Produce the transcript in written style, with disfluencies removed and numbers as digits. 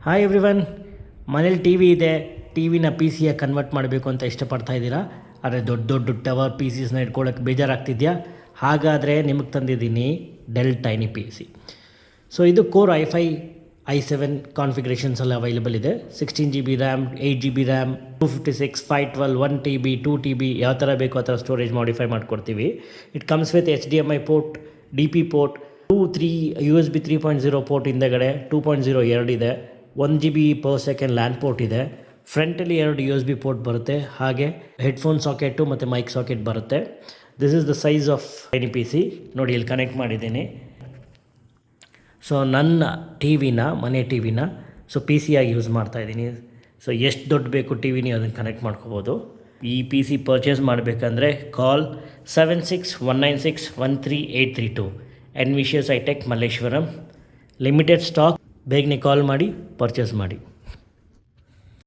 Hi everyone, ಮನೇಲಿ T V ಇದೆ. T ವಿನ ಪಿ ಸಿಯಾಗಿ ಕನ್ವರ್ಟ್ ಮಾಡಬೇಕು ಅಂತ ಇಷ್ಟಪಡ್ತಾ ಇದ್ದೀರಾ. ಆದರೆ ದೊಡ್ಡ ದೊಡ್ಡ ಟವರ್ ಪಿ ಸಿಸ್ನ ಇಟ್ಕೊಳ್ಳೋಕ್ಕೆ ಬೇಜಾರಾಗ್ತಿದೆಯಾ? ಹಾಗಾದರೆ ನಿಮಗೆ ತಂದಿದ್ದೀನಿ del tiny P C. So ಇದು ಕೋರ್ i5 i7 ಕಾನ್ಫಿಗ್ರೇಷನ್ಸ್ ಎಲ್ಲ ಅವೈಲೇಬಲ್ ಇದೆ. 16 GB RAM, 8 GB RAM, 256, 512, 1 TB, 2 TB ಯಾವ ಥರ ಬೇಕೋ ಆ ಥರ ಸ್ಟೋರೇಜ್ ಮಾಡಿಫೈ ಮಾಡ್ಕೊಡ್ತೀವಿ. It comes with HDMI port, DP port, 3 USB 3.0 port ಹಿಂದೆಗಡೆ, 2.0 ಎರಡಿದೆ, 1 GB per second LAN port ಇದೆ. ಫ್ರಂಟಲ್ಲಿ 2 USB ಪೋರ್ಟ್ ಬರುತ್ತೆ, ಹಾಗೆ ಹೆಡ್ಫೋನ್ ಸಾಕೆಟು ಮತ್ತು ಮೈಕ್ ಸಾಕೆಟ್ ಬರುತ್ತೆ. This is the size of tiny P C. ನೋಡಿ ಇಲ್ಲಿ ಕನೆಕ್ಟ್ ಮಾಡಿದ್ದೀನಿ. ಸೊ ನನ್ನ ಮನೆ ಟಿ ವಿನ ಪಿ ಸಿಯಾಗಿ ಯೂಸ್ ಮಾಡ್ತಾಯಿದ್ದೀನಿ. ಸೊ ಎಷ್ಟು ದೊಡ್ಡ ಬೇಕು ಟಿ ವಿ ನೀವು ಅದನ್ನು ಕನೆಕ್ಟ್ ಮಾಡ್ಕೋಬೋದು. ಈ ಪಿ ಸಿ ಪರ್ಚೇಸ್ ಮಾಡಬೇಕಂದ್ರೆ ಕಾಲ್ 7619613832 ಎನ್ವಿಷಿಯಸ್ ಐಟೆಕ್ ಮಲ್ಲೇಶ್ವರಂ. Limited stock. ಬೇಗನೆ ಕಾಲ್ ಮಾಡಿ ಪರ್ಚೇಸ್ ಮಾಡಿ.